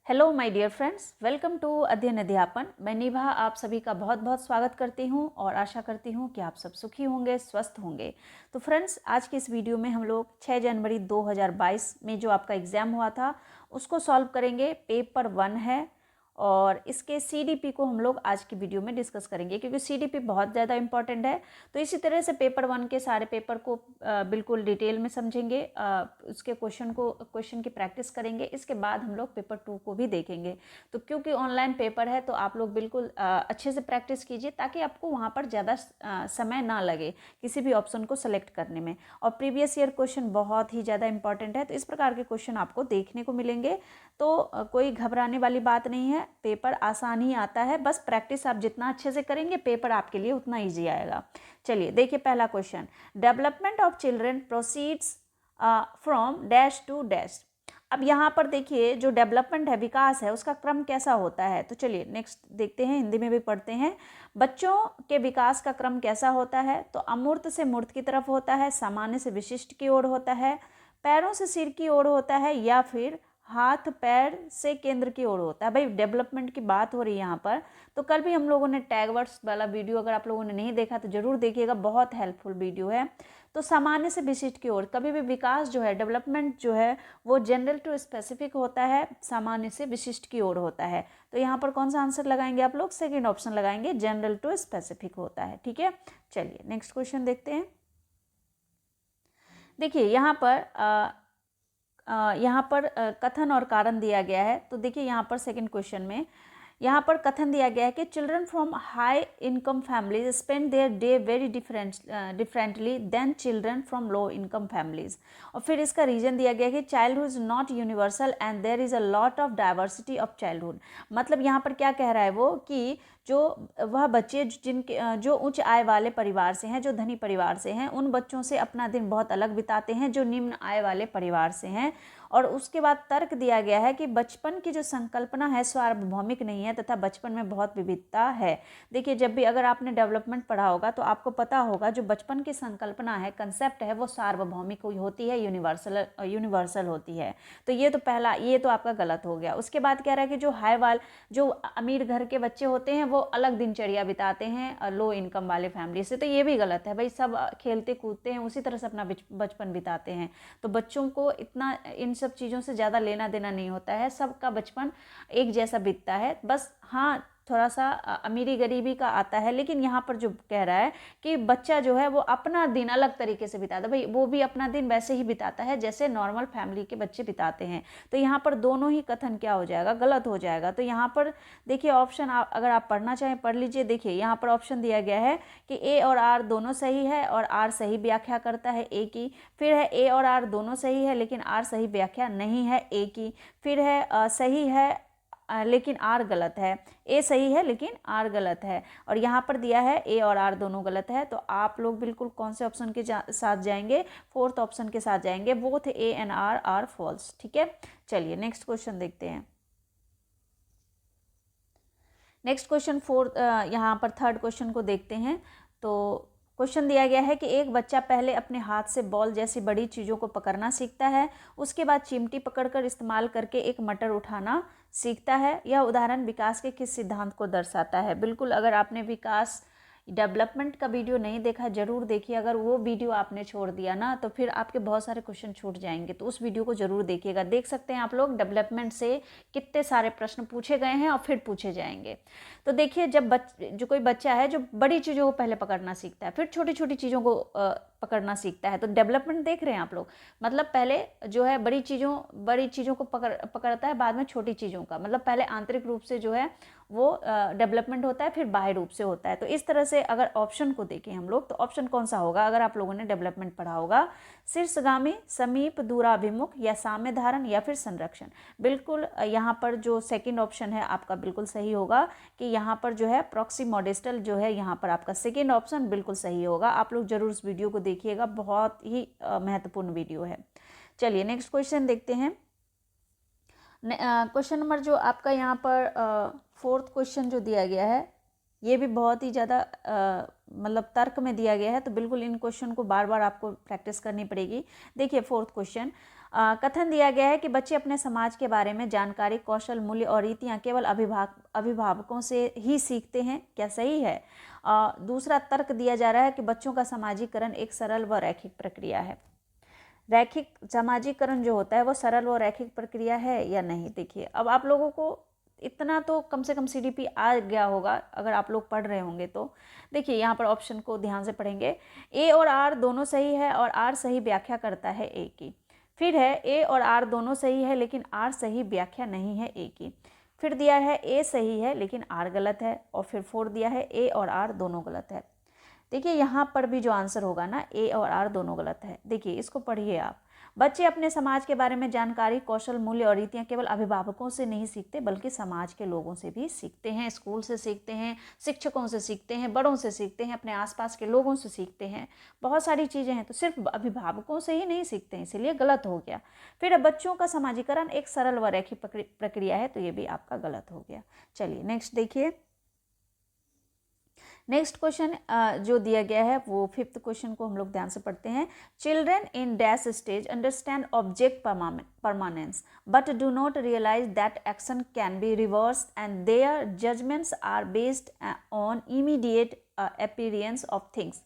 Hello my dear friends, welcome to Adhyayan Adhyapan. मैं निभा आप सभी का बहुत बहुत स्वागत करती हूं और आशा करती हूं कि आप सब सुखी होंगे, स्वस्थ होंगे। तो फ्रेंड्स, आज की इस वीडियो में हम लोग 6 जनवरी 2022 में जो आपका एग्ज़ाम हुआ था उसको सॉल्व करेंगे। पेपर 1 है और इसके सीडीपी को हम लोग आज की वीडियो में डिस्कस करेंगे क्योंकि सीडीपी बहुत ज़्यादा इंपॉर्टेंट है। तो इसी तरह से पेपर 1 के सारे पेपर को बिल्कुल डिटेल में समझेंगे, उसके क्वेश्चन की प्रैक्टिस करेंगे। इसके बाद हम लोग पेपर 2 को भी देखेंगे। तो क्योंकि ऑनलाइन पेपर है तो आप लोग बिल्कुल अच्छे से प्रैक्टिस कीजिए ताकि आपको वहाँ पर ज़्यादा समय ना लगे किसी भी ऑप्शन को सेलेक्ट करने में। और प्रीवियस ईयर क्वेश्चन बहुत ही ज़्यादा इंपॉर्टेंट है, तो इस प्रकार के क्वेश्चन आपको देखने को मिलेंगे। तो कोई घबराने वाली बात नहीं है, पेपर आसान ही आता है। बस प्रैक्टिस आप जितना अच्छे से करेंगे पेपर आपके लिए उतना ईजी आएगा। चलिए देखिए पहला question, development of children proceeds from dash to dash. अब यहाँ पर देखिए जो डेवलपमेंट है, विकास है, उसका क्रम कैसा होता है। तो चलिए नेक्स्ट देखते हैं, हिंदी में भी पढ़ते हैं। बच्चों के विकास का क्रम कैसा होता है? तो अमूर्त से मूर्त की तरफ होता है, सामान्य से विशिष्ट की ओर होता है, पैरों से सिर की ओर होता है, या फिर हाथ पैर से केंद्र की ओर होता है। भाई डेवलपमेंट की बात हो रही है यहाँ पर। तो कल भी हम लोगों ने टैग वर्ड्स वाला वीडियो अगर आप लोगों ने नहीं देखा तो जरूर देखिएगा, बहुत हेल्पफुल वीडियो है। तो सामान्य से विशिष्ट की ओर, कभी भी विकास जो है, डेवलपमेंट जो है वो जनरल टू स्पेसिफिक होता है, सामान्य से विशिष्ट की ओर होता है। तो यहाँ पर कौन सा आंसर लगाएंगे आप लोग? सेकेंड ऑप्शन लगाएंगे, जनरल टू स्पेसिफिक होता है। ठीक है, चलिए नेक्स्ट क्वेश्चन देखते हैं। देखिए यहाँ पर कथन और कारण दिया गया है। तो देखिए यहाँ पर सेकंड क्वेश्चन में यहाँ पर कथन दिया गया है कि children from high income families spend their day very differently than children from low income families. और फिर इसका रीजन दिया गया है कि childhood is not universal and there is a lot of diversity of childhood. मतलब यहाँ पर क्या कह रहा है वो कि जो वह बच्चे जिनके जो उच्च आय वाले परिवार से हैं, जो धनी परिवार से हैं, उन बच्चों से अपना दिन बहुत अलग बिताते हैं जो निम्न आय वाले परिवार से हैं। और उसके बाद तर्क दिया गया है कि बचपन की जो संकल्पना है सार्वभौमिक नहीं है तथा बचपन में बहुत विविधता है। देखिए जब भी अगर आपने डेवलपमेंट पढ़ा होगा तो आपको पता होगा जो बचपन की संकल्पना है, कंसेप्ट है, वो सार्वभौमिक होती है, यूनिवर्सल होती है। तो ये तो आपका गलत हो गया। उसके बाद कह रहा है कि जो अमीर घर के बच्चे होते हैं वो अलग दिनचर्या बिताते हैं लो इनकम वाले फैमिली से। तो ये भी गलत है भाई, सब खेलते कूदते हैं, उसी तरह से अपना बचपन बिताते हैं। तो बच्चों को इतना इन सब चीज़ों से ज़्यादा लेना देना नहीं होता है, सबका बचपन एक जैसा बीतता है। बस हाँ, थोड़ा सा अमीरी गरीबी का आता है, लेकिन यहाँ पर जो कह रहा है कि बच्चा जो है वो अपना दिन अलग तरीके से बिताता है, भाई वो भी अपना दिन वैसे ही बिताता है जैसे नॉर्मल फैमिली के बच्चे बिताते हैं। तो यहाँ पर दोनों ही कथन क्या हो जाएगा? गलत हो जाएगा। तो यहाँ पर देखिए ऑप्शन अगर आप पढ़ना चाहें पढ़ लीजिए। देखिए यहाँ पर ऑप्शन दिया गया है कि ए और आर दोनों सही है और आर सही व्याख्या करता है ए की। फिर है ए और आर दोनों सही है लेकिन आर सही व्याख्या नहीं है ए की। फिर है सही है लेकिन आर गलत है। ए सही है लेकिन आर गलत है। और यहाँ पर दिया है ए और आर दोनों गलत है। तो आप लोग बिल्कुल कौन से ऑप्शन के साथ जाएंगे? फोर्थ ऑप्शन के साथ जाएंगे, both A and R are false. ठीक है, चलिए नेक्स्ट क्वेश्चन देखते हैं। नेक्स्ट क्वेश्चन यहाँ पर थर्ड क्वेश्चन को देखते हैं। तो क्वेश्चन दिया गया है कि एक बच्चा पहले अपने हाथ से बॉल जैसी बड़ी चीज़ों को पकड़ना सीखता है, उसके बाद चिमटी पकड़कर इस्तेमाल करके एक मटर उठाना सीखता है। यह उदाहरण विकास के किस सिद्धांत को दर्शाता है? बिल्कुल, अगर आपने विकास डेवलपमेंट का वीडियो नहीं देखा जरूर देखिए। अगर वो वीडियो आपने छोड़ दिया ना तो फिर आपके बहुत सारे क्वेश्चन छूट जाएंगे, तो उस वीडियो को जरूर देखिएगा। देख सकते हैं आप लोग डेवलपमेंट से कितने सारे प्रश्न पूछे गए हैं और फिर पूछे जाएंगे। तो देखिए जब जो कोई बच्चा है जो बड़ी चीज़ों को पहले पकड़ना सीखता है, फिर छोटी छोटी चीज़ों को पकड़ना सीखता है, तो डेवलपमेंट देख रहे हैं आप लोग। मतलब पहले जो है बड़ी चीज़ों को पकड़ता है, बाद में छोटी चीज़ों का, मतलब पहले आंतरिक रूप से जो है वो डेवलपमेंट होता है, फिर बाह्य रूप से होता है। तो इस तरह से अगर ऑप्शन को देखें हम लोग तो ऑप्शन कौन सा होगा अगर आप लोगों ने डेवलपमेंट पढ़ा होगा? शीर्षगामी, समीप, दूराभिमुख, या साम्य धारण, या फिर संरक्षण। बिल्कुल यहाँ पर जो सेकंड ऑप्शन है आपका बिल्कुल सही होगा कि यहाँ पर जो है प्रॉक्सी मॉडेस्टल जो है, यहाँ पर आपका सेकंड ऑप्शन बिल्कुल सही होगा। आप लोग जरूर इस वीडियो को देखिएगा, बहुत ही महत्वपूर्ण वीडियो है। चलिए नेक्स्ट क्वेश्चन देखते हैं। क्वेश्चन नंबर जो आपका यहाँ पर फोर्थ क्वेश्चन जो दिया गया है ये भी बहुत ही ज़्यादा मतलब तर्क में दिया गया है, तो बिल्कुल इन क्वेश्चन को बार बार आपको प्रैक्टिस करनी पड़ेगी। देखिए फोर्थ क्वेश्चन, कथन दिया गया है कि बच्चे अपने समाज के बारे में जानकारी, कौशल, मूल्य और रीतियाँ केवल अभिभावकों से ही सीखते हैं। क्या सही है? दूसरा तर्क दिया जा रहा है कि बच्चों का सामाजिकरण एक सरल व रैखिक प्रक्रिया है। रैखिक सामाजिकरण जो होता है वो सरल व रैखिक प्रक्रिया है या नहीं? देखिए, अब आप लोगों को इतना तो कम से कम CDP आ गया होगा अगर आप लोग पढ़ रहे होंगे तो। देखिए, यहाँ पर ऑप्शन को ध्यान से पढ़ेंगे। ए और आर दोनों सही है और आर सही व्याख्या करता है ए की। फिर है ए और आर दोनों सही है लेकिन आर सही व्याख्या नहीं है ए की। फिर दिया है ए सही है लेकिन आर गलत है। और फिर 4 दिया है ए और आर दोनों गलत है। देखिए, यहाँ पर भी जो आंसर होगा ना, ए और आर दोनों गलत है। देखिए, इसको पढ़िए आप। बच्चे अपने समाज के बारे में जानकारी, कौशल, मूल्य और रीतियाँ केवल अभिभावकों से नहीं सीखते बल्कि समाज के लोगों से भी सीखते हैं। स्कूल से सीखते हैं, शिक्षकों से सीखते हैं, बड़ों से सीखते हैं, अपने आसपास के लोगों से सीखते हैं। बहुत सारी चीज़ें हैं, तो सिर्फ अभिभावकों से ही नहीं सीखते हैं, इसीलिए गलत हो गया। फिर अब बच्चों का सामाजिकरण एक सरल व रैखिक प्रक्रिया है, तो ये भी आपका गलत हो गया। चलिए नेक्स्ट देखिए। नेक्स्ट क्वेश्चन जो दिया गया है वो 5th क्वेश्चन को हम लोग ध्यान से पढ़ते हैं। Children in dash stage understand object permanence but do not realise that action can be reverse and their judgements are based on immediate appearance of things.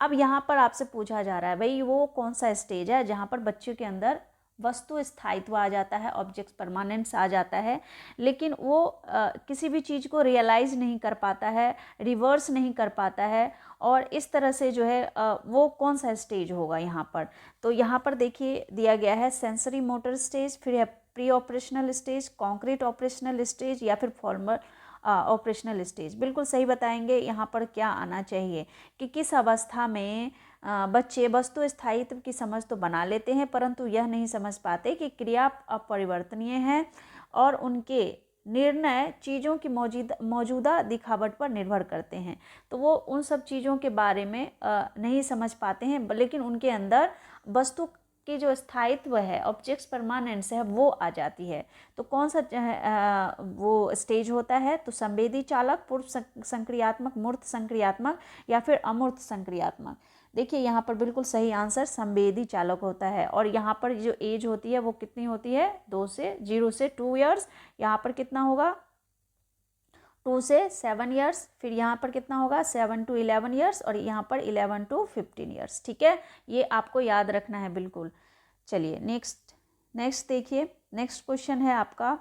अब यहाँ पर आपसे पूछा जा रहा है भाई वो कौन सा स्टेज है जहाँ पर बच्चों के अंदर वस्तु स्थायित्व आ जाता है, ऑब्जेक्ट्स परमानेंस आ जाता है, लेकिन वो किसी भी चीज़ को रियलाइज़ नहीं कर पाता है, रिवर्स नहीं कर पाता है, और इस तरह से जो है वो कौन सा स्टेज होगा यहाँ पर? तो यहाँ पर देखिए दिया गया है सेंसरी मोटर स्टेज, फिर है pre operational stage, concrete operational stage, या फिर फॉर्मल ऑपरेशनल स्टेज। बिल्कुल सही बताएंगे यहाँ पर क्या आना चाहिए कि किस अवस्था में बच्चे वस्तु स्थायित्व की समझ तो बना लेते हैं परंतु यह नहीं समझ पाते कि क्रिया अपरिवर्तनीय है और उनके निर्णय चीज़ों की मौजूदा दिखावट पर निर्भर करते हैं। तो वो उन सब चीज़ों के बारे में नहीं समझ पाते हैं, लेकिन उनके अंदर वस्तु की जो स्थायित्व है, ऑब्जेक्ट्स परमानेंस है, वो आ जाती है। तो कौन सा वो स्टेज होता है? तो संवेदी चालक, पूर्व संक्रियात्मक, मूर्त संक्रियात्मक, या फिर अमूर्त संक्रियात्मक। देखिए यहाँ पर बिल्कुल सही आंसर संवेदी चालक होता है। और यहाँ पर जो एज होती है वो कितनी होती है? 0 से 2 ईयर्स। यहाँ पर कितना होगा? 2 से 7 ईयर्स। फिर यहाँ पर कितना होगा? 7 to 11 ईयर्स, और यहाँ पर 11 to 15 ईयर्स। ठीक है, ये आपको याद रखना है बिल्कुल। चलिए नेक्स्ट देखिए। नेक्स्ट क्वेश्चन है आपका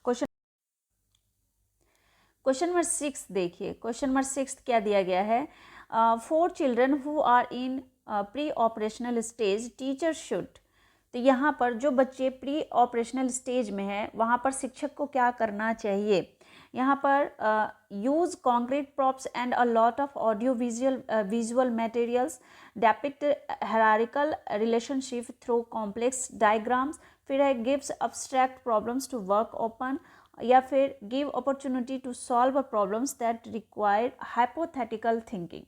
क्वेश्चन नंबर 6। देखिए क्वेश्चन नंबर 6 क्या दिया गया है? 4 children who are in preoperational stage teacher should. तो यहाँ पर जो बच्चे प्री ऑपरेशनल स्टेज में है वहाँ पर शिक्षक को क्या करना चाहिए? यहाँ पर use concrete props and a lot of audio visual materials, depict hierarchical relationship through complex diagrams, फिर है gives abstract problems to work open, या फिर give opportunity to solve problems that require hypothetical thinking.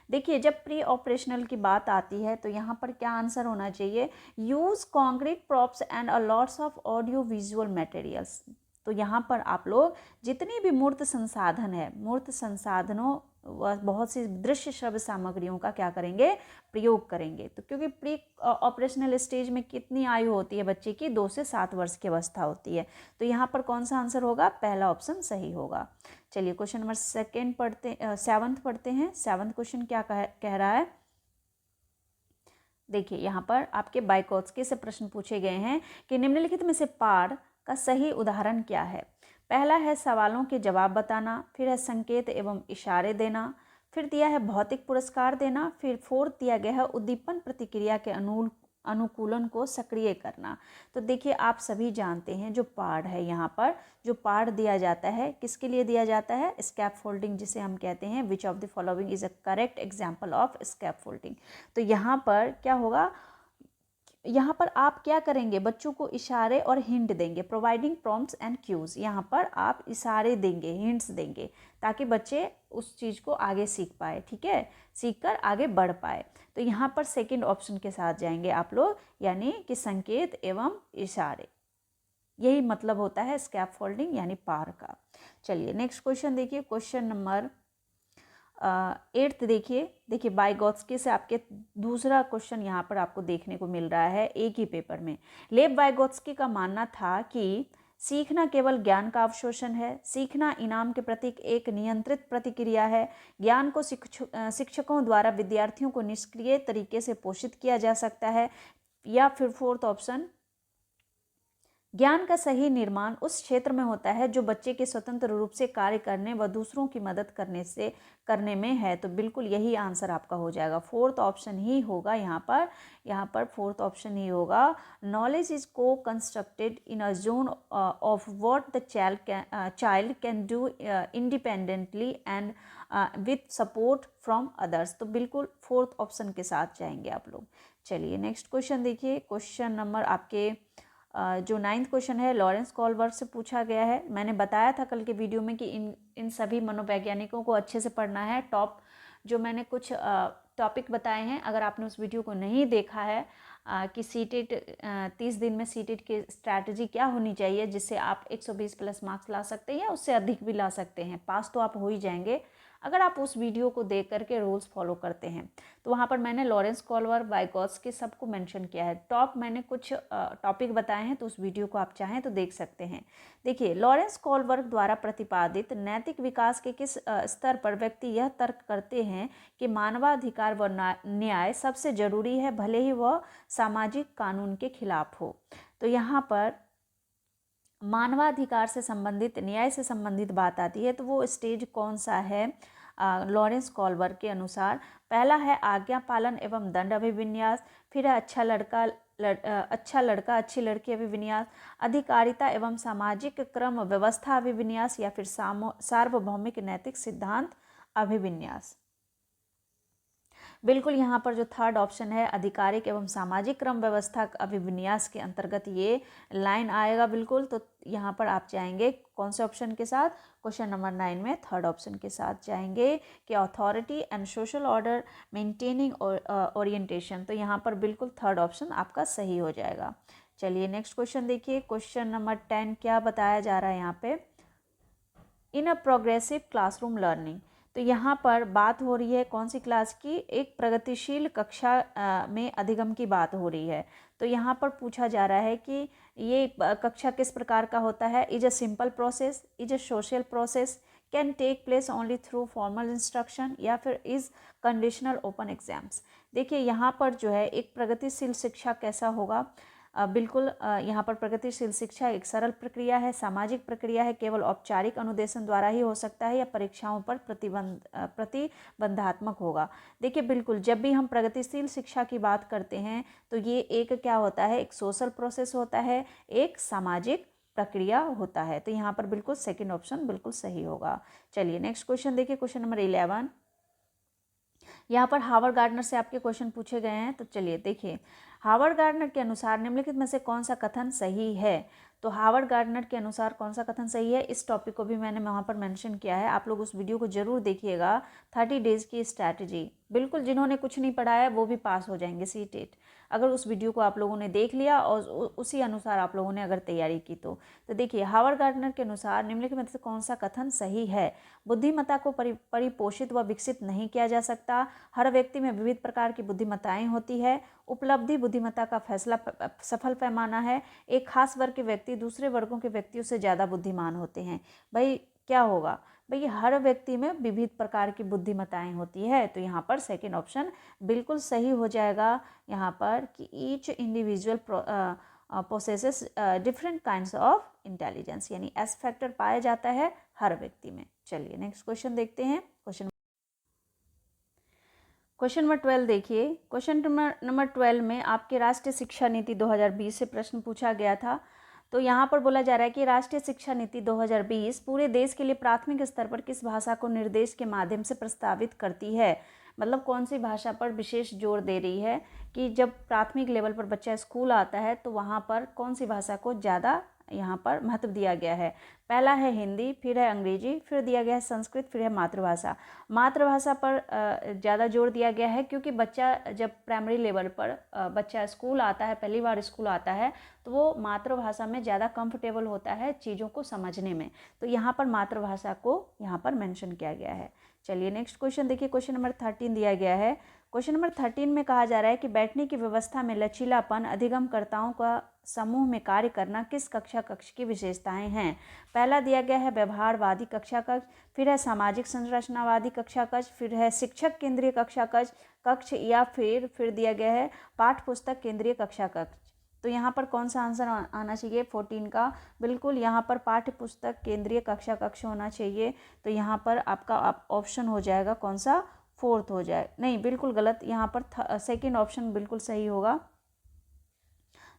देखिए जब pre operational की बात आती है तो यहाँ पर क्या आंसर होना चाहिए? Use concrete props and a lots of audio visual materials. तो यहाँ पर आप लोग जितनी भी मूर्त संसाधन है, मूर्त संसाधनों व बहुत सी दृश्य श्रव्य सामग्रियों का क्या करेंगे? प्रयोग करेंगे। तो क्योंकि प्री ऑपरेशनल स्टेज में कितनी आयु होती है बच्चे की? 2 से 7 वर्ष की अवस्था होती है। तो यहाँ पर कौन सा आंसर होगा? पहला ऑप्शन सही होगा। चलिए क्वेश्चन नंबर 7 पढ़ते हैं। 7th क्वेश्चन क्या कह रहा है? देखिए यहाँ पर आपके बाइकोत्स्की से प्रश्न पूछे गए हैं कि निम्नलिखित में से पाठ का सही उदाहरण क्या है? पहला है सवालों के जवाब बताना, फिर है संकेत एवं इशारे देना, फिर दिया है भौतिक पुरस्कार देना, फिर 4th दिया गया है उद्दीपन प्रतिक्रिया के अनुकूलन को सक्रिय करना। तो देखिए आप सभी जानते हैं जो पाठ है, यहाँ पर जो पाठ दिया जाता है किसके लिए दिया जाता है? स्कैफोल्डिंग, जिसे हम कहते हैं which of the following is a correct example of scaffolding. तो यहाँ पर क्या होगा? यहाँ पर आप क्या करेंगे? बच्चों को इशारे और हिंट देंगे, प्रोवाइडिंग प्रॉम्प्ट्स एंड क्यूज। यहाँ पर आप इशारे देंगे, हिंट्स देंगे, ताकि बच्चे उस चीज़ को आगे सीख पाए। ठीक है, सीखकर आगे बढ़ पाए। तो यहाँ पर सेकंड ऑप्शन के साथ जाएंगे आप लोग, यानी कि संकेत एवं इशारे। यही मतलब होता है स्कैफोल्डिंग यानी पार का। चलिए नेक्स्ट क्वेश्चन देखिए। क्वेश्चन नंबर 8th देखिए वाइगोत्स्की से आपके दूसरा क्वेश्चन यहाँ पर आपको देखने को मिल रहा है एक ही पेपर में। लेव वाइगोत्स्की का मानना था कि सीखना केवल ज्ञान का अवशोषण है, सीखना इनाम के प्रति एक नियंत्रित प्रतिक्रिया है, ज्ञान को शिक्षकों द्वारा विद्यार्थियों को निष्क्रिय तरीके से पोषित किया जा सकता है। या फिर 4th ऑप्शन, ज्ञान का सही निर्माण उस क्षेत्र में होता है जो बच्चे के स्वतंत्र रूप से कार्य करने व दूसरों की मदद करने में है। तो बिल्कुल यही आंसर आपका हो जाएगा, 4th ऑप्शन ही होगा यहाँ पर 4th ऑप्शन ही होगा। नॉलेज इज को constructed in a zone of what the child can do independently and with support from others. तो बिल्कुल 4th ऑप्शन के साथ जाएंगे आप लोग। चलिए नेक्स्ट क्वेश्चन देखिए, क्वेश्चन नंबर आपके जो 9th क्वेश्चन है लॉरेंस कॉलबर्ग से पूछा गया है। मैंने बताया था कल के वीडियो में कि इन सभी मनोवैज्ञानिकों को अच्छे से पढ़ना है। जो मैंने कुछ टॉपिक बताए हैं, अगर आपने उस वीडियो को नहीं देखा है कि सीटेट 30 दिन में सीटेट की स्ट्रैटेजी क्या होनी चाहिए जिससे आप 120 प्लस मार्क्स ला सकते हैं या उससे अधिक भी ला सकते हैं, पास तो आप हो ही जाएंगे अगर आप उस वीडियो को देख करके रूल्स फॉलो करते हैं। तो वहाँ पर मैंने लॉरेंस कॉलबर्ग, वाइगोत्स्की सबको मेंशन किया है। मैंने कुछ टॉपिक बताए हैं, तो उस वीडियो को आप चाहें तो देख सकते हैं। देखिए, लॉरेंस कॉलबर्ग द्वारा प्रतिपादित नैतिक विकास के किस स्तर पर व्यक्ति यह तर्क करते हैं कि मानवाधिकार व न्याय सबसे जरूरी है, भले ही वह सामाजिक कानून के खिलाफ हो। तो यहाँ पर मानवाधिकार से संबंधित, न्याय से संबंधित बात आती है तो वो स्टेज कौन सा है लॉरेंस कॉलबर्ग के अनुसार? पहला है आज्ञा पालन एवं दंड अभिविन्यास, फिर है अच्छा लड़का अच्छी लड़की अभिविन्यास, अधिकारिता एवं सामाजिक क्रम व्यवस्था अभिविन्यास, या फिर सार्वभौमिक नैतिक सिद्धांत अभिविन्यास। बिल्कुल यहाँ पर जो 3rd ऑप्शन है आधिकारिक एवं सामाजिक क्रम व्यवस्था अभिविन्यास के अंतर्गत ये लाइन आएगा बिल्कुल। तो यहाँ पर आप जाएंगे कौन से ऑप्शन के साथ? क्वेश्चन नंबर 9 में 3rd ऑप्शन के साथ जाएंगे कि authority and social order maintaining orientation. तो यहाँ पर बिल्कुल 3rd ऑप्शन आपका सही हो जाएगा। चलिए नेक्स्ट क्वेश्चन देखिए, क्वेश्चन नंबर 10 क्या बताया जा रहा है यहाँ पे? इन अ प्रोग्रेसिव क्लासरूम लर्निंग। तो यहाँ पर बात हो रही है कौन सी क्लास की? एक प्रगतिशील कक्षा में अधिगम की बात हो रही है। तो यहाँ पर पूछा जा रहा है कि ये कक्षा किस प्रकार का होता है? Is a simple process, is a social process, can take place only through formal instruction, या फिर इज कंडीशनल ओपन एग्जाम्स। देखिए यहाँ पर जो है एक प्रगतिशील शिक्षा कैसा होगा? बिल्कुल यहाँ पर प्रगतिशील शिक्षा एक सरल प्रक्रिया है, सामाजिक प्रक्रिया है, केवल औपचारिक अनुदेशन द्वारा ही हो सकता है या परीक्षाओं पर प्रतिबंधात्मक होगा। देखिए बिल्कुल जब भी हम प्रगतिशील शिक्षा की बात करते हैं तो ये एक क्या होता है? एक सोशल प्रोसेस होता है, एक सामाजिक प्रक्रिया होता है। तो यहाँ पर बिल्कुल 2nd ऑप्शन बिल्कुल सही होगा। चलिए नेक्स्ट क्वेश्चन देखिए, क्वेश्चन नंबर 11। यहाँ पर हावर्ड गार्डनर से आपके क्वेश्चन पूछे गए हैं। तो चलिए देखिए, हावर्ड गार्डनर के अनुसार निम्नलिखित में से कौन सा कथन सही है? तो हावर्ड गार्डनर के अनुसार कौन सा कथन सही है, इस टॉपिक को भी मैंने वहाँ पर मेंशन किया है, आप लोग उस वीडियो को जरूर देखिएगा। 30 डेज की स्ट्रैटेजी, बिल्कुल जिन्होंने कुछ नहीं पढ़ा है वो भी पास हो जाएंगे सीटेट, अगर उस वीडियो को आप लोगों ने देख लिया और उसी अनुसार आप लोगों ने अगर तैयारी की तो देखिए हावर्ड गार्डनर के अनुसार निम्नलिखित में से कौन सा कथन सही है? बुद्धिमत्ता को परिपोषित व विकसित नहीं किया जा सकता, हर व्यक्ति में विविध प्रकार की बुद्धिमत्ताएं होती है, उपलब्धि बुद्धिमत्ता का फैसला सफल पैमाना है, एक खास वर्ग के व्यक्ति दूसरे वर्गों के व्यक्तियों से ज़्यादा बुद्धिमान होते हैं। भाई क्या होगा? भाई हर व्यक्ति में विविध प्रकार की बुद्धिमत्ताएं होती है। तो यहाँ पर 2nd ऑप्शन बिल्कुल सही हो जाएगा यहाँ पर कि each individual possesses different kinds of intelligence, यानी एस फैक्टर पाया जाता है हर व्यक्ति में। चलिए नेक्स्ट क्वेश्चन देखते हैं, क्वेश्चन नंबर 12 देखिए। क्वेश्चन नंबर 12 में आपके राष्ट्रीय शिक्षा नीति 2020 से प्रश्न पूछा गया था। तो यहाँ पर बोला जा रहा है कि राष्ट्रीय शिक्षा नीति 2020 पूरे देश के लिए प्राथमिक स्तर पर किस भाषा को निर्देश के माध्यम से प्रस्तावित करती है? मतलब कौन सी भाषा पर विशेष जोर दे रही है कि जब प्राथमिक लेवल पर बच्चा स्कूल आता है तो वहाँ पर कौन सी भाषा को ज़्यादा यहाँ पर महत्व दिया गया है। पहला है हिंदी, फिर है अंग्रेजी, फिर दिया गया है संस्कृत, फिर है मातृभाषा। मातृभाषा पर ज़्यादा जोर दिया गया है क्योंकि बच्चा जब प्राइमरी लेवल पर बच्चा स्कूल आता है, पहली बार स्कूल आता है, तो वो मातृभाषा में ज़्यादा कंफर्टेबल होता है चीज़ों को समझने में। तो यहाँ पर मातृभाषा को यहाँ पर मेंशन किया गया है। चलिए नेक्स्ट क्वेश्चन देखिए, क्वेश्चन नंबर 13 दिया गया है। क्वेश्चन नंबर 13 में कहा जा रहा है कि बैठने की व्यवस्था में लचीलापन, अधिगमकर्ताओं का समूह में कार्य करना किस कक्षा कक्ष की विशेषताएं हैं। पहला दिया गया है व्यवहारवादी कक्षा कक्ष, फिर है सामाजिक संरचनावादी कक्षा कक्ष, फिर है शिक्षक केंद्रीय कक्षा कक्ष या फिर दिया गया है पाठ्य पुस्तक केंद्रीय कक्षा कक्ष। तो यहाँ पर कौन सा आंसर आना चाहिए 14 का? बिल्कुल यहाँ पर पाठ्य पुस्तक केंद्रीय कक्षा कक्ष होना चाहिए। तो यहाँ पर आपका ऑप्शन हो जाएगा कौन सा? 4th हो जाए, नहीं बिल्कुल गलत, यहाँ पर सेकंड ऑप्शन बिल्कुल सही होगा।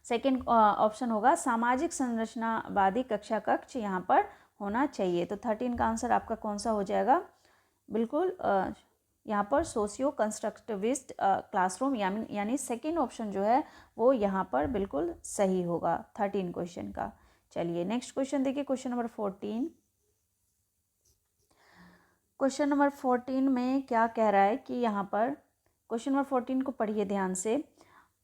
सेकंड ऑप्शन होगा सामाजिक संरचनावादी कक्षा कक्ष यहाँ पर होना चाहिए। तो 13 का आंसर आपका कौन सा हो जाएगा? बिल्कुल यहाँ पर सोशियो कंस्ट्रक्टिविस्ट क्लासरूम यानी सेकंड ऑप्शन जो है वो यहाँ पर बिल्कुल सही होगा 13 क्वेश्चन का। चलिए नेक्स्ट क्वेश्चन देखिए, क्वेश्चन नंबर 14। क्वेश्चन नंबर 14 में क्या कह रहा है कि यहाँ पर क्वेश्चन नंबर 14 को पढ़िए ध्यान से।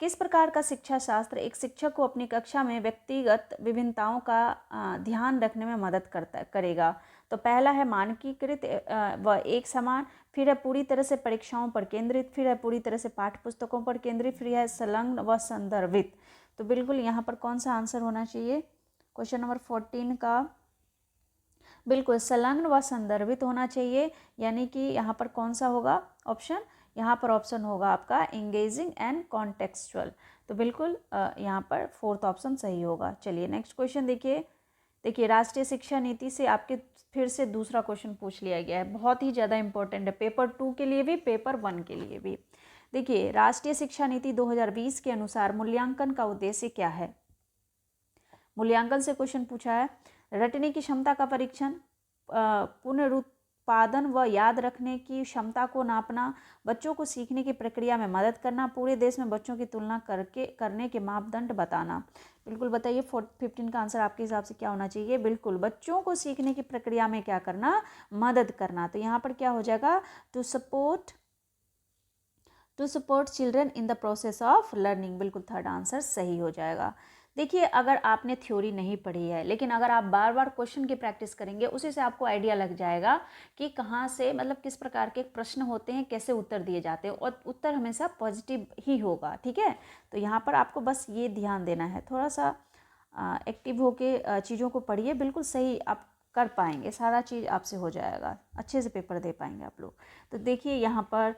किस प्रकार का शिक्षा शास्त्र एक शिक्षक को अपनी कक्षा में व्यक्तिगत विभिन्नताओं का ध्यान रखने में मदद करेगा? तो पहला है मानकीकृत व एक समान, फिर है पूरी तरह से परीक्षाओं पर केंद्रित, फिर है पूरी तरह से पाठ्य पुस्तकों पर केंद्रित, फिर है संलग्न व संदर्भित। तो बिल्कुल यहाँ पर कौन सा आंसर होना चाहिए क्वेश्चन नंबर 14 का? बिल्कुल संलग्न व संदर्भित होना चाहिए, यानी कि यहाँ पर कौन सा होगा ऑप्शन? यहाँ पर ऑप्शन होगा आपका एंगेजिंग एंड कॉन्टेक्सचुअल। तो बिल्कुल यहाँ पर 4th ऑप्शन सही होगा। चलिए नेक्स्ट क्वेश्चन देखिए राष्ट्रीय शिक्षा नीति से आपके फिर से दूसरा क्वेश्चन पूछ लिया गया है, बहुत ही ज़्यादा इंपॉर्टेंट है पेपर 2 के लिए भी, पेपर 1 के लिए भी। देखिए राष्ट्रीय शिक्षा नीति 2020 के अनुसार मूल्यांकन का उद्देश्य क्या है? मूल्यांकन से क्वेश्चन पूछा है। रटने की क्षमता का परीक्षण, पुनरुत्पादन व याद रखने की क्षमता को नापना, बच्चों को सीखने की प्रक्रिया में मदद करना, पूरे देश में बच्चों की तुलना करने के मापदंड बताना। बिल्कुल बताइए 15 का आंसर आपके हिसाब से क्या होना चाहिए? बिल्कुल बच्चों को सीखने की प्रक्रिया में क्या करना? मदद करना। तो यहाँ पर क्या हो जाएगा? To support children in the process of learning. बिल्कुल 3rd आंसर सही हो जाएगा। देखिए अगर आपने थ्योरी नहीं पढ़ी है, लेकिन अगर आप बार बार क्वेश्चन की प्रैक्टिस करेंगे, उसी से आपको आइडिया लग जाएगा कि कहाँ से मतलब किस प्रकार के प्रश्न होते हैं, कैसे उत्तर दिए जाते हैं, और उत्तर हमेशा पॉजिटिव ही होगा। ठीक है, तो यहाँ पर आपको बस ये ध्यान देना है, थोड़ा सा एक्टिव होके चीज़ों को पढ़िए, बिल्कुल सही आप कर पाएंगे, सारा चीज़ आपसे हो जाएगा, अच्छे से पेपर दे पाएंगे आप लोग। तो देखिए यहाँ पर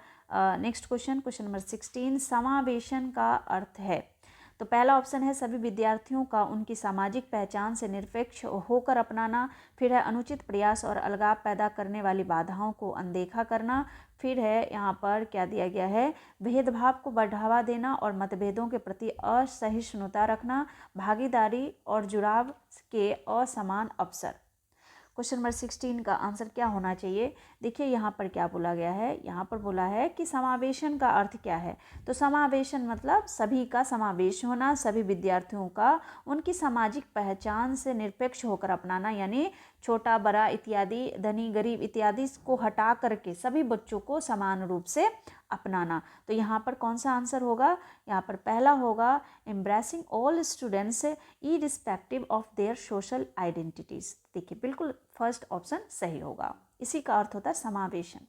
नेक्स्ट क्वेश्चन नंबर 16, समावेशन का अर्थ है। तो पहला ऑप्शन है सभी विद्यार्थियों का उनकी सामाजिक पहचान से निरपेक्ष होकर अपनाना, फिर है अनुचित प्रयास और अलगाव पैदा करने वाली बाधाओं को अनदेखा करना, फिर है यहाँ पर क्या दिया गया है, भेदभाव को बढ़ावा देना और मतभेदों के प्रति असहिष्णुता रखना, भागीदारी और जुड़ाव के असमान अवसर। क्वेश्चन नंबर 16 का आंसर क्या होना चाहिए? देखिए यहाँ पर क्या बोला गया है, यहाँ पर बोला है कि समावेशन का अर्थ क्या है। तो समावेशन मतलब सभी का समावेश होना, सभी विद्यार्थियों का उनकी सामाजिक पहचान से निरपेक्ष होकर अपनाना, यानी छोटा बड़ा इत्यादि, धनी गरीब इत्यादि को हटा करके सभी बच्चों को समान रूप से अपनाना। तो यहाँ पर कौन सा आंसर होगा? यहाँ पर पहला होगा embracing all students irrespective of their social identities. देखिए बिल्कुल 1st ऑप्शन सही होगा, इसी का अर्थ होता है समावेशन।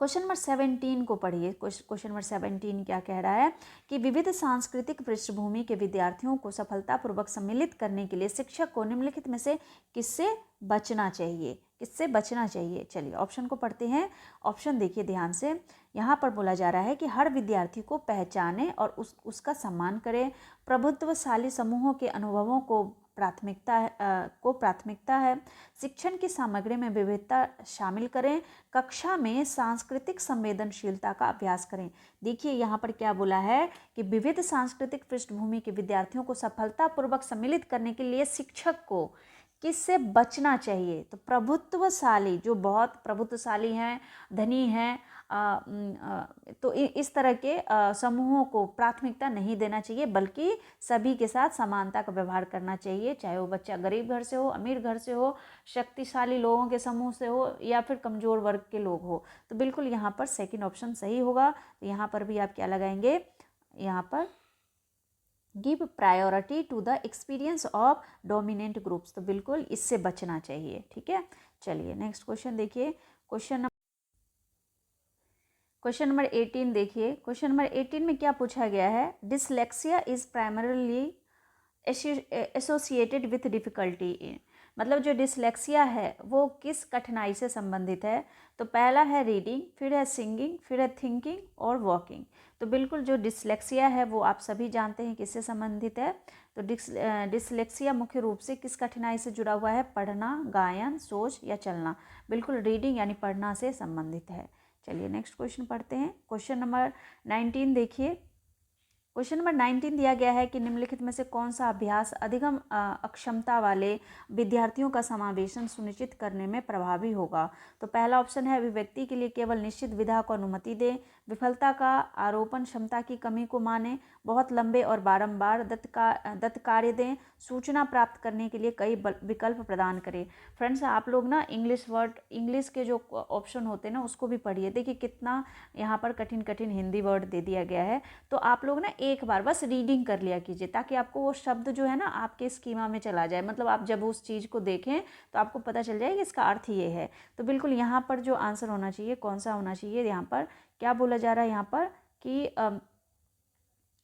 क्वेश्चन नंबर 17 को पढ़िए। क्वेश्चन नंबर 17 क्या कह रहा है कि विविध सांस्कृतिक पृष्ठभूमि के विद्यार्थियों को सफलतापूर्वक सम्मिलित करने के लिए शिक्षक को निम्नलिखित में से किससे बचना चाहिए? किससे बचना चाहिए? चलिए ऑप्शन को पढ़ते हैं। ऑप्शन देखिए ध्यान से, यहाँ पर बोला जा रहा है कि हर विद्यार्थी को पहचाने और उसका सम्मान करें, प्रभुत्वशाली समूहों के अनुभवों को प्राथमिकता है, शिक्षण की सामग्री में विविधता शामिल करें, कक्षा में सांस्कृतिक संवेदनशीलता का अभ्यास करें। देखिए यहाँ पर क्या बोला है कि विविध सांस्कृतिक पृष्ठभूमि के विद्यार्थियों को सफलतापूर्वक सम्मिलित करने के लिए शिक्षक को किससे बचना चाहिए? तो प्रभुत्वशाली, जो बहुत प्रभुत्वशाली हैं, धनी हैं, तो इस तरह के समूहों को प्राथमिकता नहीं देना चाहिए, बल्कि सभी के साथ समानता का व्यवहार करना चाहिए, चाहे वो बच्चा गरीब घर से हो, अमीर घर से हो, शक्तिशाली लोगों के समूह से हो, या फिर कमज़ोर वर्ग के लोग हो। तो बिल्कुल यहाँ पर सेकंड ऑप्शन सही होगा। तो यहाँ पर भी आप क्या लगाएंगे? यहाँ पर give priority to the experience of dominant groups. तो बिल्कुल इससे बचना चाहिए। ठीक है, चलिए नेक्स्ट क्वेश्चन देखिए। क्वेश्चन नंबर 18 देखिए। क्वेश्चन नंबर 18 में क्या पूछा गया है? Dyslexia is primarily associated with difficulty. मतलब जो डिसलेक्सिया है वो किस कठिनाई से संबंधित है? तो पहला है रीडिंग, फिर है सिंगिंग, फिर है थिंकिंग और वॉकिंग। तो बिल्कुल जो डिसलेक्सिया है वो आप सभी जानते हैं किससे संबंधित है। तो डिसलेक्सिया मुख्य रूप से किस कठिनाई से जुड़ा हुआ है? पढ़ना, गायन, सोच या चलना। बिल्कुल रीडिंग यानी पढ़ना से संबंधित है। चलिए नेक्स्ट क्वेश्चन पढ़ते हैं। क्वेश्चन नंबर 19 देखिए। क्वेश्चन नंबर 19 दिया गया है कि निम्नलिखित में से कौन सा अभ्यास अधिगम अक्षमता वाले विद्यार्थियों का समावेशन सुनिश्चित करने में प्रभावी होगा? तो पहला ऑप्शन है अभिव्यक्ति के लिए केवल निश्चित विधा को अनुमति दें, विफलता का आरोपण क्षमता की कमी को माने, बहुत लंबे और बारंबार दत्त कार्य दें, सूचना प्राप्त करने के लिए कई विकल्प प्रदान करें। फ्रेंड्स आप लोग ना इंग्लिश के जो ऑप्शन होते हैं ना उसको भी पढ़िए। देखिए कितना यहाँ पर कठिन कठिन हिंदी वर्ड दे दिया गया है। तो आप लोग ना एक बार बस रीडिंग कर लिया कीजिए, ताकि आपको वो शब्द जो है ना आपके स्कीमा में चला जाए। मतलब आप जब उस चीज़ को देखें तो आपको पता चल जाए कि इसका अर्थ ये है। तो बिल्कुल यहाँ पर जो आंसर होना चाहिए कौन सा होना चाहिए? यहाँ पर क्या बोला जा रहा है? यहाँ पर कि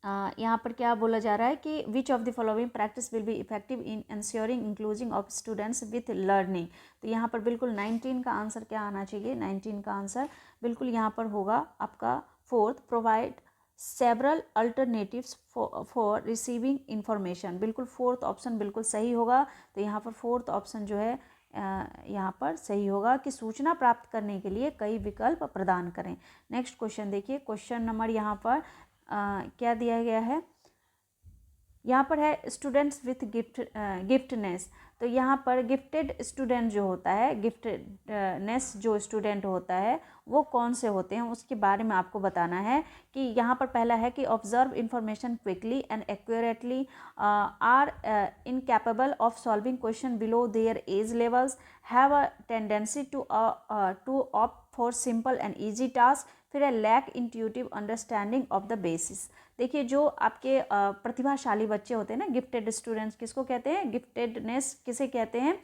यहाँ पर क्या बोला जा रहा है कि which of the following practice will be effective in ensuring including of students with learning. तो यहाँ पर बिल्कुल 19 का आंसर क्या आना चाहिए? 19 का आंसर बिल्कुल यहाँ पर होगा आपका fourth, provide several alternatives for receiving information. बिल्कुल फोर्थ ऑप्शन बिल्कुल सही होगा। तो यहाँ पर फोर्थ ऑप्शन जो है यहाँ पर सही होगा कि सूचना प्राप्त करने के लिए कई विकल्प प्रदान करें। नेक्स्ट क्वेश्चन देखिए। क्वेश्चन नंबर यहाँ पर क्या दिया गया है? यहाँ पर है स्टूडेंट्स विथ गिफ्टनेस। तो यहाँ पर गिफ्टेड स्टूडेंट जो होता है, गिफ्टनेस जो स्टूडेंट होता है वो कौन से होते हैं उसके बारे में आपको बताना है। कि यहाँ पर पहला है कि observe information quickly and accurately, are incapable of solving question below their age levels, have a tendency to opt for simple and easy task, फिर है lack intuitive understanding of the basis. देखिए जो आपके प्रतिभाशाली बच्चे होते हैं ना, गिफ्टेड स्टूडेंट्स किसको कहते हैं? गिफ्टेडनेस किसे कहते हैं?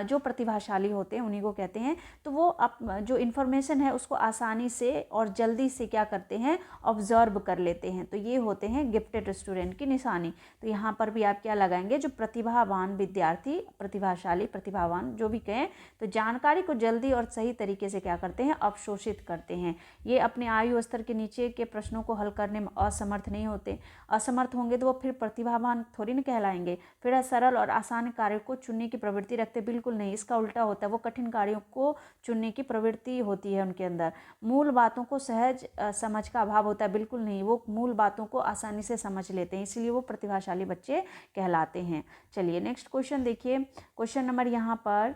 जो प्रतिभाशाली होते हैं उन्हीं को कहते हैं। तो वो जो इन्फॉर्मेशन है उसको आसानी से और जल्दी से क्या करते हैं? ऑब्जर्व कर लेते हैं। तो ये होते हैं गिफ्टेड स्टूडेंट की निशानी। तो यहाँ पर भी आप क्या लगाएंगे? जो प्रतिभावान विद्यार्थी, प्रतिभाशाली, प्रतिभावान जो भी कहें, तो जानकारी को जल्दी और सही तरीके से क्या करते हैं? अवशोषित करते हैं। ये अपने आयु स्तर के नीचे के प्रश्नों को हल करने में असमर्थ नहीं होते। असमर्थ होंगे तो वो फिर प्रतिभावान थोड़ी न कहलाएंगे। फिर सरल और आसान कार्यों को चुनने की प्रवृत्ति रखते? बिल्कुल नहीं, इसका उल्टा होता है। वो कठिन कार्यों को चुनने की प्रवृत्ति होती है उनके अंदर। मूल बातों को सहज समझ का अभाव होता है? बिल्कुल नहीं, वो मूल बातों को आसानी से समझ लेते हैं, इसलिए वो प्रतिभाशाली बच्चे कहलाते हैं। चलिए नेक्स्ट क्वेश्चन देखिए। क्वेश्चन नंबर यहाँ पर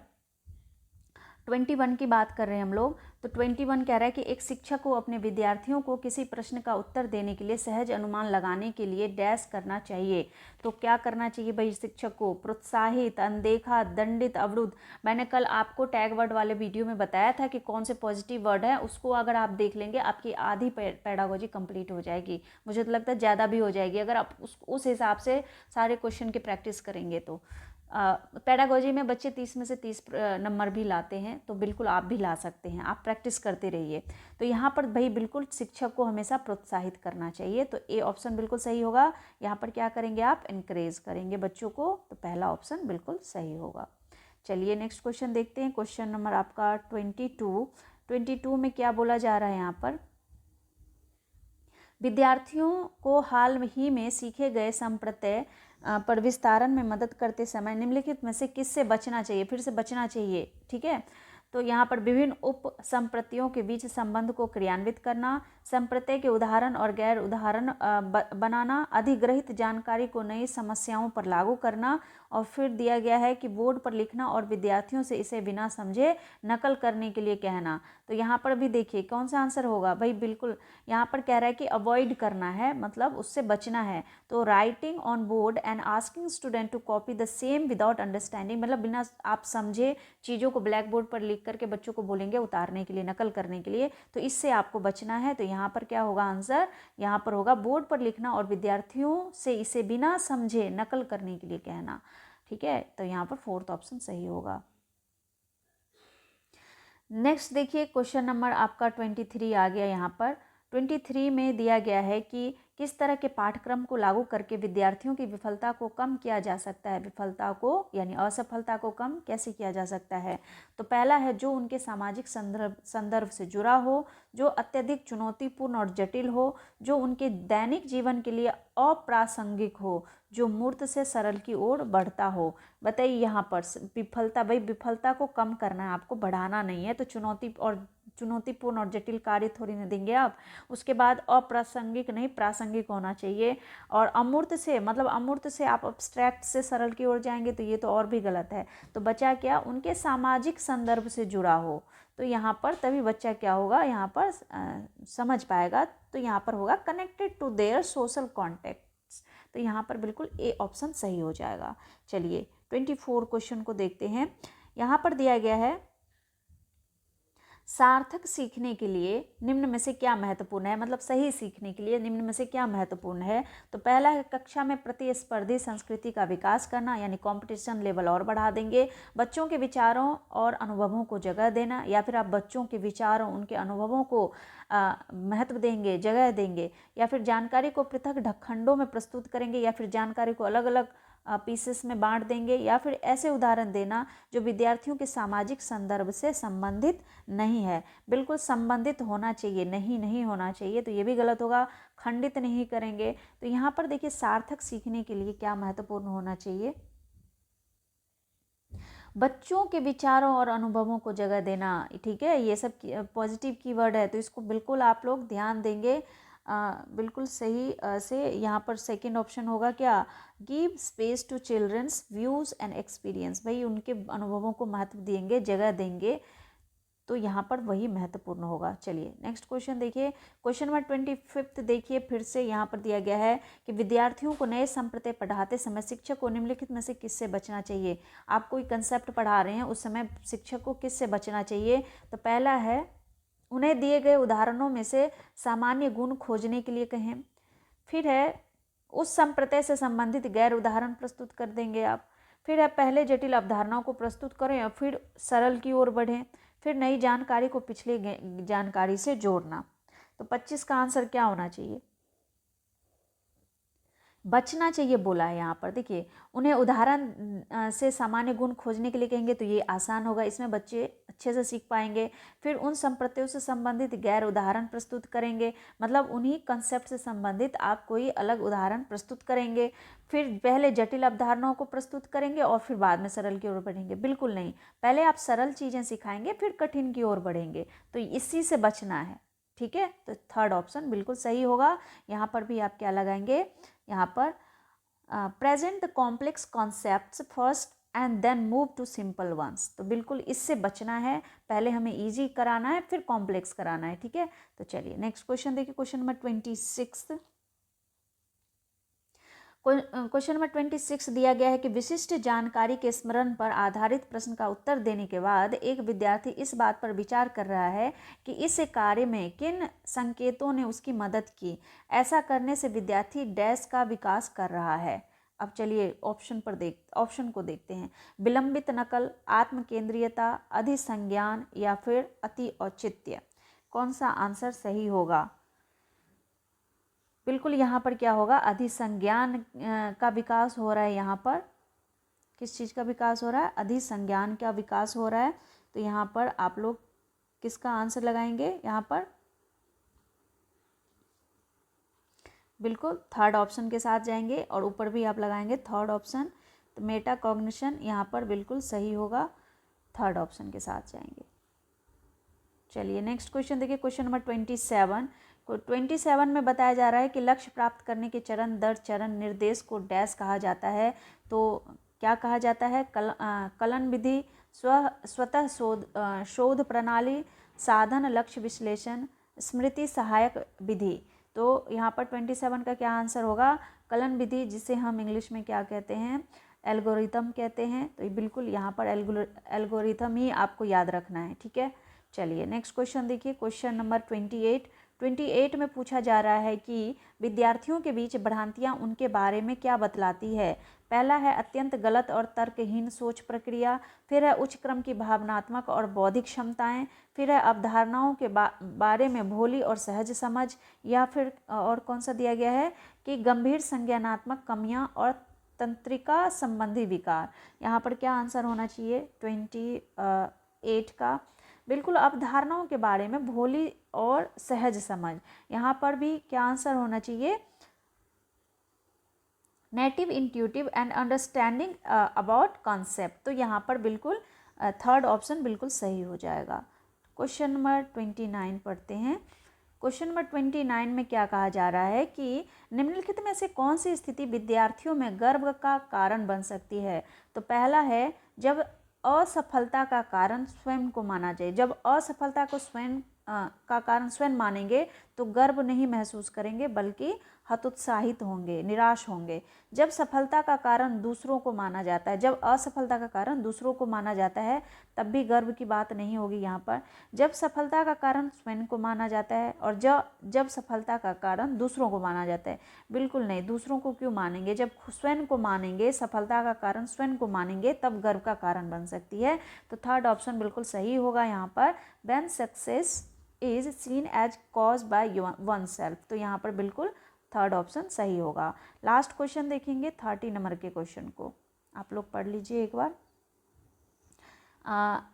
21 की बात कर रहे हैं हम लोग। तो 21 कह रहा है कि एक शिक्षक को अपने विद्यार्थियों को किसी प्रश्न का उत्तर देने के लिए सहज अनुमान लगाने के लिए डैश करना चाहिए। तो क्या करना चाहिए भाई शिक्षक को? प्रोत्साहित, अनदेखा, दंडित, अवरुद्ध। मैंने कल आपको टैग वर्ड वाले वीडियो में बताया था कि कौन से पॉजिटिव वर्ड है, उसको अगर आप देख लेंगे आपकी आधी पेडागोजी कंप्लीट हो जाएगी। मुझे तो लगता है ज़्यादा भी हो जाएगी अगर आप उस हिसाब से सारे क्वेश्चन की प्रैक्टिस करेंगे। तो पेडागोजी में बच्चे 30 में से 30 नंबर भी लाते हैं, तो बिल्कुल आप भी ला सकते हैं, आप प्रैक्टिस करते रहिए। तो यहाँ पर भाई बिल्कुल शिक्षक को हमेशा प्रोत्साहित करना चाहिए। तो ए ऑप्शन बिल्कुल सही होगा। यहाँ पर क्या करेंगे आप? इनकरेज करेंगे बच्चों को। तो पहला ऑप्शन बिल्कुल सही होगा। चलिए नेक्स्ट क्वेश्चन देखते हैं। क्वेश्चन नंबर आपका 22 में क्या बोला जा रहा है? यहाँ पर विद्यार्थियों को हाल ही में सीखे गए संप्रत्यय पर विस्तारण में मदद करते समय निम्नलिखित में से किससे बचना चाहिए? फिर से बचना चाहिए, ठीक है। तो यहाँ पर विभिन्न उप संप्रत्ययों के बीच संबंध को क्रियान्वित करना, संप्रत्यय के उदाहरण और गैर उदाहरण बनाना, अधिग्रहित जानकारी को नई समस्याओं पर लागू करना, और फिर दिया गया है कि बोर्ड पर लिखना और विद्यार्थियों से इसे बिना समझे नकल करने के लिए कहना। तो यहाँ पर भी देखिए कौन सा आंसर होगा भाई, बिल्कुल यहाँ पर कह रहा है कि अवॉइड करना है, मतलब उससे बचना है। तो writing on board and asking student to copy the same without understanding, मतलब बिना आप समझे चीज़ों को ब्लैक बोर्ड पर लिख करके बच्चों को बोलेंगे उतारने के लिए, नकल करने के लिए, तो इससे आपको बचना है। तो यहाँ पर क्या होगा आंसर, यहाँ पर होगा बोर्ड पर लिखना और विद्यार्थियों से इसे बिना समझे नकल करने के लिए कहना। ठीक है, तो यहाँ पर फोर्थ ऑप्शन सही होगा। नेक्स्ट देखिए क्वेश्चन नंबर आपका 23 आ गया। यहाँ पर 23 में दिया गया है कि किस तरह के पाठ्यक्रम को लागू करके विद्यार्थियों की विफलता को कम किया जा सकता है, विफलता को यानी असफलता को कम कैसे किया जा सकता है। तो पहला है जो उनके सामाजिक संदर्भ से जुड़ा हो, जो अत्यधिक चुनौतीपूर्ण और जटिल हो, जो उनके दैनिक जीवन के लिए अप्रासंगिक हो, जो मूर्त से सरल की ओर बढ़ता हो। बताइए यहाँ पर विफलता, भाई विफलता को कम करना है आपको, बढ़ाना नहीं है। तो चुनौतीपूर्ण और जटिल कार्य थोड़ी ना देंगे आप। उसके बाद अप्रासंगिक नहीं, प्रासंगिक होना चाहिए। और अमूर्त से, मतलब अमूर्त से आप अब्स्ट्रैक्ट से सरल की ओर जाएंगे तो ये तो और भी गलत है। तो बचा क्या, उनके सामाजिक संदर्भ से जुड़ा हो। तो यहाँ पर तभी बच्चा क्या होगा, यहाँ पर समझ पाएगा। तो यहाँ पर होगा connected to their social contacts. तो यहाँ पर बिल्कुल ए ऑप्शन सही हो जाएगा। चलिए 24 क्वेश्चन को देखते हैं। यहाँ पर दिया गया है सार्थक सीखने के लिए निम्न में से क्या महत्वपूर्ण है, मतलब सही सीखने के लिए निम्न में से क्या महत्वपूर्ण है। तो पहला है कक्षा में प्रतिस्पर्धी संस्कृति का विकास करना, यानी कंपटीशन लेवल और बढ़ा देंगे। बच्चों के विचारों और अनुभवों को जगह देना, या फिर आप बच्चों के विचारों उनके अनुभवों को महत्व देंगे, जगह देंगे। या फिर जानकारी को पृथक खंडों में प्रस्तुत करेंगे, या फिर जानकारी को अलग अलग पीसेस में बांट देंगे। या फिर ऐसे उदाहरण देना जो विद्यार्थियों के सामाजिक संदर्भ से संबंधित नहीं है। बिल्कुल संबंधित होना चाहिए, नहीं होना चाहिए, तो ये भी गलत होगा। खंडित नहीं करेंगे। तो यहाँ पर देखिए सार्थक सीखने के लिए क्या महत्वपूर्ण होना चाहिए, बच्चों के विचारों और अनुभवों को जगह देना। ठीक है, ये सब पॉजिटिव कीवर्ड है, तो इसको बिल्कुल आप लोग ध्यान देंगे। बिल्कुल सही से यहाँ पर सेकंड ऑप्शन होगा क्या, give space to children's views and experience. भाई उनके अनुभवों को महत्व देंगे, जगह देंगे, तो यहाँ पर वही महत्वपूर्ण होगा। चलिए नेक्स्ट क्वेश्चन देखिए, क्वेश्चन नंबर 25 देखिए। फिर से यहाँ पर दिया गया है कि विद्यार्थियों को नए संप्रदाय पढ़ाते समय शिक्षक को निम्नलिखित में से किससे बचना चाहिए। आप कोई कंसेप्ट पढ़ा रहे हैं उस समय शिक्षक को किससे बचना चाहिए। तो पहला है उन्हें दिए गए उदाहरणों में से सामान्य गुण खोजने के लिए कहें। फिर है उस संप्रदाय से संबंधित गैर उदाहरण प्रस्तुत कर देंगे आप। फिर है पहले जटिल अवधारणाओं को प्रस्तुत करें और फिर सरल की ओर बढ़ें। फिर नई जानकारी को पिछली जानकारी से जोड़ना। तो 25 का आंसर क्या होना चाहिए, बचना चाहिए बोला है यहाँ पर। देखिए उन्हें उदाहरण से सामान्य गुण खोजने के लिए कहेंगे तो ये आसान होगा, इसमें बच्चे अच्छे से सीख पाएंगे। फिर उन संप्रदायों से संबंधित गैर उदाहरण प्रस्तुत करेंगे, मतलब उन्हीं कंसेप्ट से संबंधित आप कोई अलग उदाहरण प्रस्तुत करेंगे। फिर पहले जटिल अवधारणाओं को प्रस्तुत करेंगे और फिर बाद में सरल की ओर बढ़ेंगे। बिल्कुल नहीं, पहले आप सरल चीज़ें सिखाएंगे फिर कठिन की ओर बढ़ेंगे, तो इसी से बचना है। ठीक है, तो थर्ड ऑप्शन बिल्कुल सही होगा। यहाँ पर भी आप क्या लगाएंगे, यहाँ पर present the complex concepts first and then move to simple ones. तो बिल्कुल इससे बचना है, पहले हमें इजी कराना है फिर कॉम्प्लेक्स कराना है। ठीक है, तो चलिए नेक्स्ट क्वेश्चन देखिए, क्वेश्चन नंबर 26। क्वेश्चन नंबर 26 दिया गया है कि विशिष्ट जानकारी के स्मरण पर आधारित प्रश्न का उत्तर देने के बाद एक विद्यार्थी इस बात पर विचार कर रहा है कि इस कार्य में किन संकेतों ने उसकी मदद की। ऐसा करने से विद्यार्थी डैश का विकास कर रहा है। अब चलिए ऑप्शन को देखते हैं। विलंबित नकल, आत्म केंद्रीयता, अधिसंज्ञान या फिर अति औचित्य। कौन सा आंसर सही होगा। बिल्कुल यहाँ पर क्या होगा, अधिसंज्ञान का विकास हो रहा है। यहाँ पर किस चीज़ का विकास हो रहा है, अधिसंज्ञान का विकास हो रहा है। तो यहाँ पर आप लोग किसका आंसर लगाएंगे, यहाँ पर बिल्कुल थर्ड ऑप्शन के साथ जाएंगे और ऊपर भी आप लगाएंगे थर्ड ऑप्शन। तो मेटा कॉग्निशन यहाँ पर बिल्कुल सही होगा, थर्ड ऑप्शन के साथ जाएंगे। चलिए नेक्स्ट क्वेश्चन देखिए, क्वेश्चन नंबर 27। 27 में बताया जा रहा है कि लक्ष्य प्राप्त करने के चरण दर चरण निर्देश को डैश कहा जाता है। तो क्या कहा जाता है? कलन विधि, स्वतः शोध प्रणाली, साधन लक्ष्य विश्लेषण, स्मृति सहायक विधि। तो यहाँ पर 27 का क्या आंसर होगा? कलन विधि, जिसे हम इंग्लिश में क्या कहते हैं? एल्गोरिथम कहते हैं। तो ये बिल्कुल यहाँ पर एल्गोरिथम ही आपको याद रखना है, ठीक है। चलिए नेक्स्ट क्वेश्चन देखिए, क्वेश्चन नंबर 28 में पूछा जा रहा है कि विद्यार्थियों के बीच भ्रांतियाँ उनके बारे में क्या बतलाती है। पहला है अत्यंत गलत और तर्कहीन सोच प्रक्रिया, फिर है उच्च क्रम की भावनात्मक और बौद्धिक क्षमताएं, फिर है अवधारणाओं के बारे में भोली और सहज समझ, या फिर और कौन सा दिया गया है कि गंभीर संज्ञानात्मक कमियां और तंत्रिका संबंधी विकार। यहाँ पर क्या आंसर होना चाहिए 28 का? बिल्कुल अवधारणाओं के बारे में भोली और सहज समझ। यहाँ पर भी क्या आंसर होना चाहिए? Native, intuitive and understanding about concept. तो यहाँ पर बिल्कुल थर्ड ऑप्शन बिल्कुल सही हो जाएगा। क्वेश्चन नंबर 29 पढ़ते हैं। क्वेश्चन नंबर 29 में क्या कहा जा रहा है कि निम्नलिखित में से कौन सी स्थिति विद्यार्थियों में गर्व का कारण बन सकती है। तो पहला है जब असफलता का कारण स्वयं को माना जाए। जब असफलता को स्वयं का कारण स्वयं मानेंगे तो गर्व नहीं महसूस करेंगे, बल्कि हतोत्साहित होंगे, निराश होंगे। जब सफलता का कारण दूसरों को माना जाता है, जब असफलता का कारण दूसरों को माना जाता है, तब भी गर्व की बात नहीं होगी यहाँ पर। जब सफलता का कारण स्वयं को माना जाता है और जब सफलता का कारण दूसरों को माना जाता है, बिल्कुल नहीं। दूसरों को क्यों मानेंगे? जब स्वयं को मानेंगे, सफलता का कारण स्वयं को मानेंगे, तब गर्व का कारण बन सकती है। तो थर्ड ऑप्शन बिल्कुल सही होगा यहाँ पर। When success is seen as cause by oneself. तो यहाँ पर बिल्कुल थर्ड ऑप्शन सही होगा। लास्ट क्वेश्चन देखेंगे 30 नंबर के क्वेश्चन को, आप लोग पढ़ लीजिए एक बार।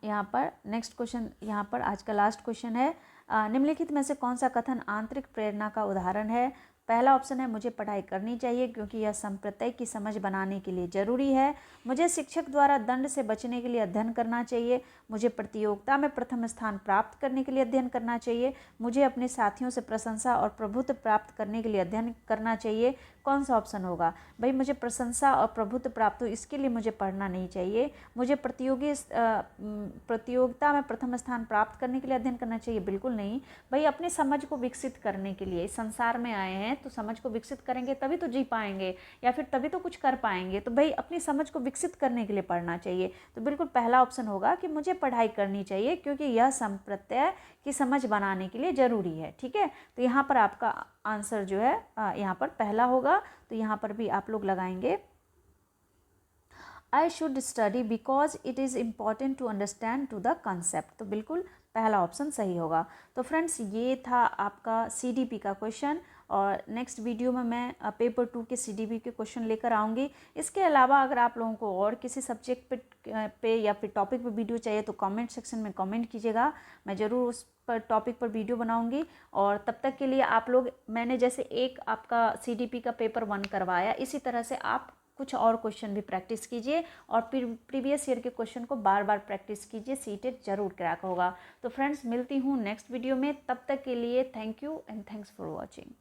यहाँ पर नेक्स्ट क्वेश्चन, यहाँ पर आज का लास्ट क्वेश्चन है, निम्नलिखित में से कौन सा कथन आंतरिक प्रेरणा का उदाहरण है। पहला ऑप्शन है मुझे पढ़ाई करनी चाहिए क्योंकि यह संप्रत्यय की समझ बनाने के लिए जरूरी है। मुझे शिक्षक द्वारा दंड से बचने के लिए अध्ययन करना चाहिए। मुझे प्रतियोगिता में प्रथम स्थान प्राप्त करने के लिए अध्ययन करना चाहिए। मुझे अपने साथियों से प्रशंसा और प्रभुत्व प्राप्त करने के लिए अध्ययन करना चाहिए। कौन सा ऑप्शन होगा? भाई मुझे प्रशंसा और प्रभुत्व प्राप्त हो इसके लिए मुझे पढ़ना नहीं चाहिए। मुझे प्रतियोगिता में प्रथम स्थान प्राप्त करने के लिए अध्ययन करना चाहिए, बिल्कुल नहीं। भाई अपनी समझ को विकसित करने के लिए, इस संसार में आए हैं तो समझ को विकसित करेंगे तभी तो जी पाएंगे, या फिर तभी तो कुछ कर पाएंगे। तो भाई अपनी समझ को विकसित करने के लिए पढ़ना चाहिए। तो बिल्कुल पहला ऑप्शन होगा कि मुझे पढ़ाई करनी चाहिए क्योंकि यह संप्रत्यय की समझ बनाने के लिए जरूरी है, ठीक है। तो यहाँ पर आपका आंसर जो है यहाँ पर पहला होगा। तो यहाँ पर भी आप लोग लगाएंगे I should study because it is important to understand to the concept। तो बिल्कुल पहला ऑप्शन सही होगा। तो फ्रेंड्स ये था आपका CDP का क्वेश्चन, और नेक्स्ट वीडियो में मैं पेपर 2 के CDP के क्वेश्चन लेकर आऊँगी। इसके अलावा अगर आप लोगों को और किसी सब्जेक्ट पे या फिर टॉपिक पे वीडियो चाहिए तो कमेंट सेक्शन में कमेंट कीजिएगा, मैं ज़रूर उस पर टॉपिक पर वीडियो बनाऊंगी। और तब तक के लिए आप लोग, मैंने जैसे एक आपका CDP का पेपर 1 करवाया, इसी तरह से आप कुछ और क्वेश्चन भी प्रैक्टिस कीजिए और प्रीवियस ईयर के क्वेश्चन को बार बार प्रैक्टिस कीजिए, सीटेट जरूर क्रैक होगा। तो फ्रेंड्स मिलती हूँ नेक्स्ट वीडियो में, तब तक के लिए thank you and thanks for watching.